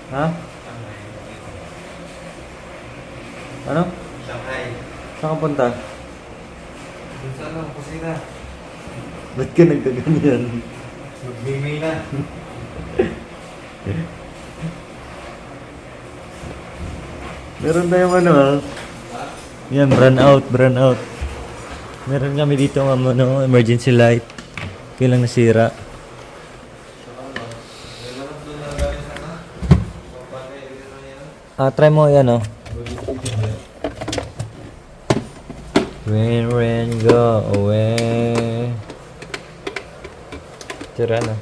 Ha? Ano? Shanghai. Saan ka punta? Dun sa ano, kusina. Ba't ka nagkaganyan? Magmimay na. Meron tayong ano Yan, brand out. Meron kami dito ng emergency light. Kailang nasira. Try mo yan Rain, go away. Tira na.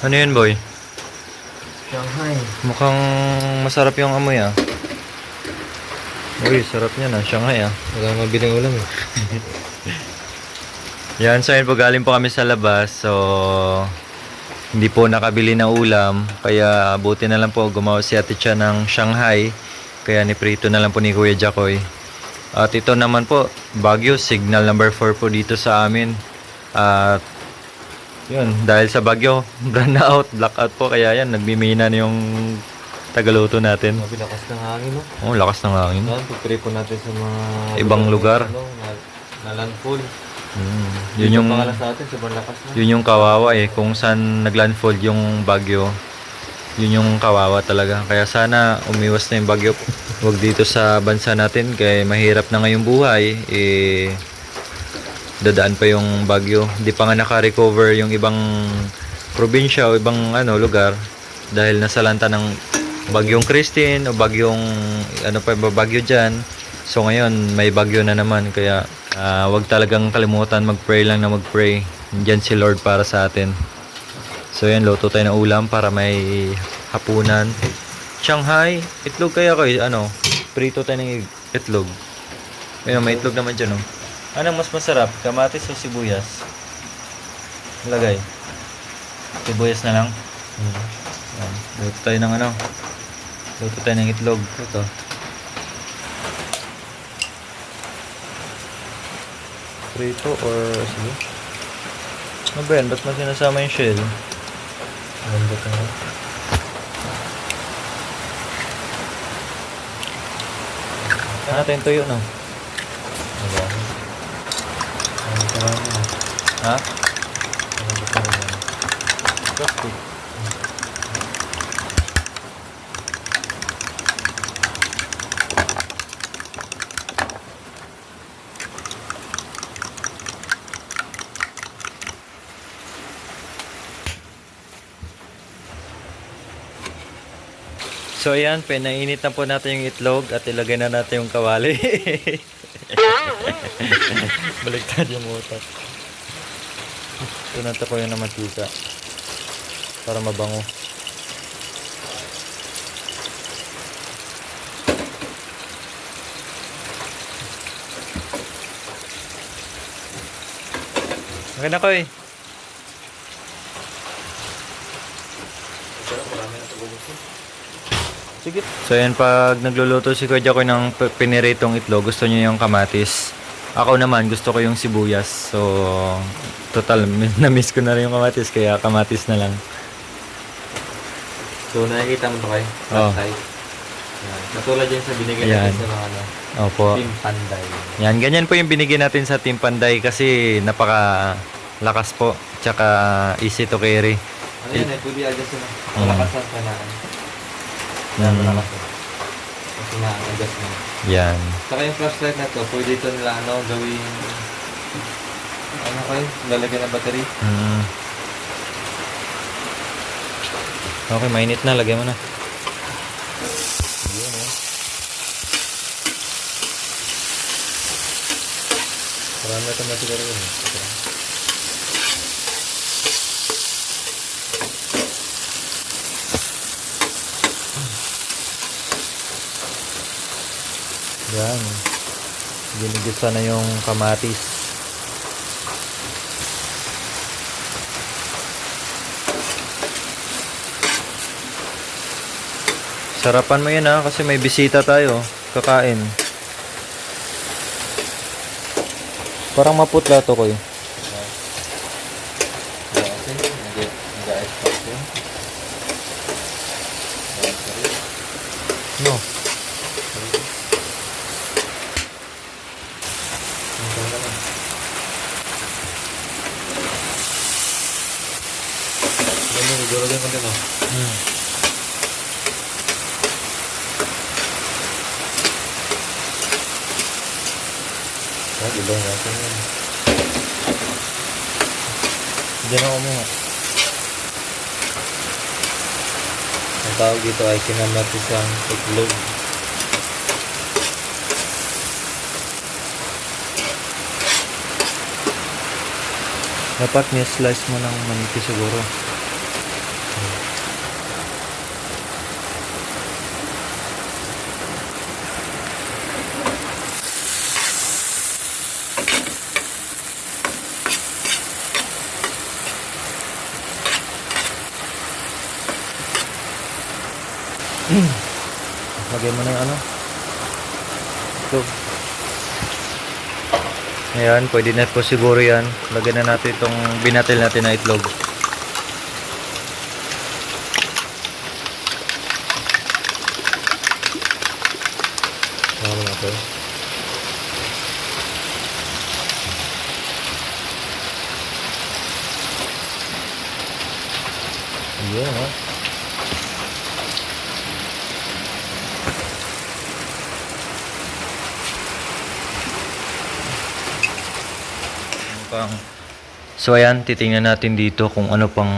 Ano yun, boy? Shanghai. Mukhang masarap yung amoy Uy, sarap niya na. Shanghai Wala mabiling ulam eh. Yan, so yun po galing po kami sa labas. So, hindi po nakabili na ulam. Kaya buti na lang po gumawa si Ate Cha ng Shanghai. Kaya niprito na lang po ni Kuya Jacoy. At ito naman po, Baguio, signal number 4 po dito sa amin. At yun, dahil sa Baguio, brand out, blackout po. Kaya yan, nagmimina na yung tagaluto natin. Mabi lakas ng hangin no? Oh, lakas ng hangin. Yan, pipray po natin sa mga Ibang lugar. Ano, na landfall. Yun yung pangalan sa atin, sobrang lakas na. yun yung kawawa kung saan naglandfall yung bagyo. Yun yung kawawa talaga. Kaya sana umiwas na yung bagyo. Huwag dito sa bansa natin kaya mahirap na ngayong buhay. Dadaan pa yung bagyo. Hindi pa nga naka-recover yung ibang probinsya o ibang lugar dahil nasalanta ng bagyong Christine o bagyong bagyo dyan. So ngayon may bagyo na naman kaya wag talagang kalimutan mag-pray lang na mag-pray. Diyan si Lord para sa atin. So yan, luto tayo ng ulam para may hapunan. Shanghai, itlog kaya prito tayo ng itlog. Ayun, may itlog naman dyan Anong mas masarap? Kamatis o sibuyas? Lagay. Sibuyas na lang. Yan. Luto tayo ng luto tayo ng itlog. Ito. Prito or sige. Ano ba yan? Ba't mo sinasama yung shell? Lambot na. Ano tayong tuyo, no? Wala. Ang sarang na. Ha? Lambot na rin. Plastic. So ayan, pinainit na po natin yung itlog at ilagay na natin yung kawali. Baliktad yung utak. Ito na po yung mantika para mabango. Okay na ko Sige. So yan, pag nagluluto si Kuya Jacoy ng piniritong itlog, gusto niya yung kamatis. Ako naman, gusto ko yung sibuyas. So, total, na-miss ko na rin yung kamatis, kaya kamatis na lang. So, nakikita mo ito kayo? Pantay. Yan. Katulad yan sa binigyan natin sa mga Opo. Team Panday. Yan, ganyan po yung binigyan natin sa Team Panday kasi napaka lakas po. Tsaka easy to carry. Ano yan pwede adjust yun. Malakasan ka na. Yan, malakasan. Kasi na-adjust mo. Yan. Saka yung flashlight na to, pwede ito nila gawing lalagyan ng battery. Okay, mainit na. Lagay mo na. Marami ito matigaro yun. Yan. Ginigisa na yung kamatis. Sarapan mo yan kasi may bisita tayo. Kakain. Parang maputla to ko No. Siguro din ko din, oh. Hmm. Diba natin yun? Diyan ako mo. Ang tawag dito ay kinamatisang itlog. Dapat ni-slice mo ng manipis siguro. Lagay mo na yung ano. Ito. Ayan, pwede na po siguro yan. Lagyan na natin itong binatil natin na itlog. Tama na ito. Ayan, ha. So ayan, titingnan natin dito kung ano pang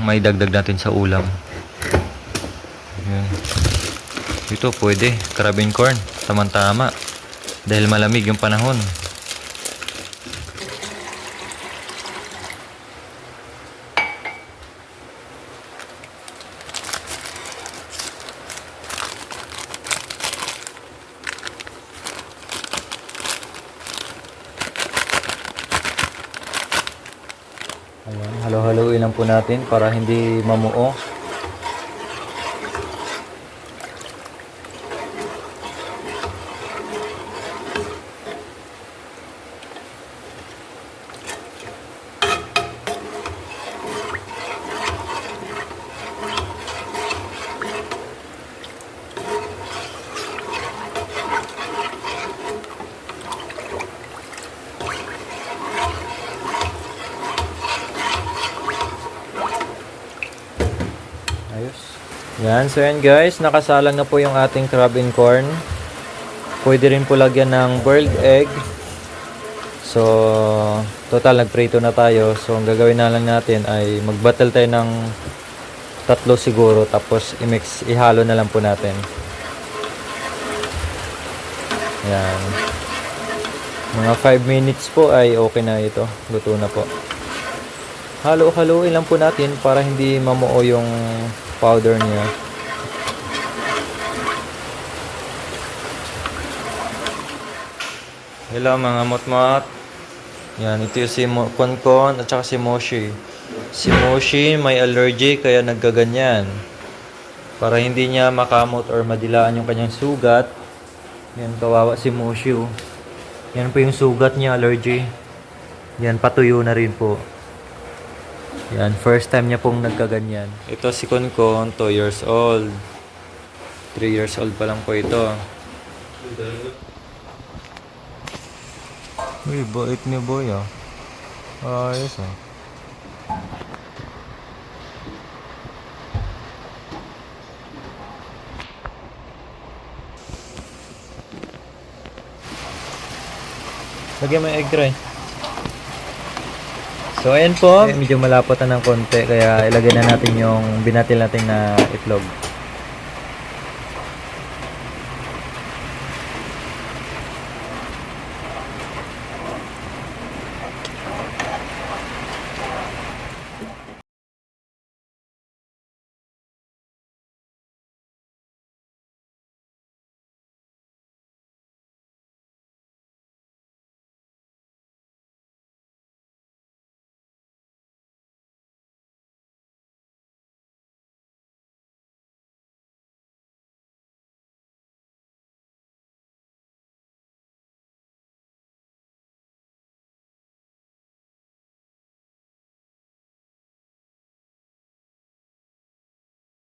may dagdag natin sa ulam. Ayan. Ito pwede, carabine corn, tamang-tama. Dahil malamig yung panahon. Ayan, halo-haloin lang po natin para hindi mamuo. Ayos. Yan, so yan guys, nakasalang na po yung ating crab and corn. Pwede rin po lagyan ng boiled egg. So, total nagprito na tayo. So, ang gagawin na lang natin ay magbattle tayo ng 3 siguro. Tapos, i-mix, ihalo na lang po natin. Yan. Mga 5 minutes po ay okay na ito. Luto na po. Halo-haloin lang po natin para hindi mamuo yung powder niya. Hello mga motmot. Yan, ito yung si Konkon at saka si Moshi. Si Moshi may allergy kaya naggaganyan. Para hindi niya makamot or madilaan yung kanyang sugat. Yan, kawawa si Moshi. Oh. Yan po yung sugat niya, allergy. Yan, patuyo na rin po. Yan, first time niya pong nagkaganyan. Ito si Konkon, 2 years old. 3 years old pa lang po ito. Uy, bait ni boy ah. Ayos ah. Lagyan mo yung egg tray. So ayan po, medyo malapot na ng konti kaya ilagay na natin yung binatil natin na itlog.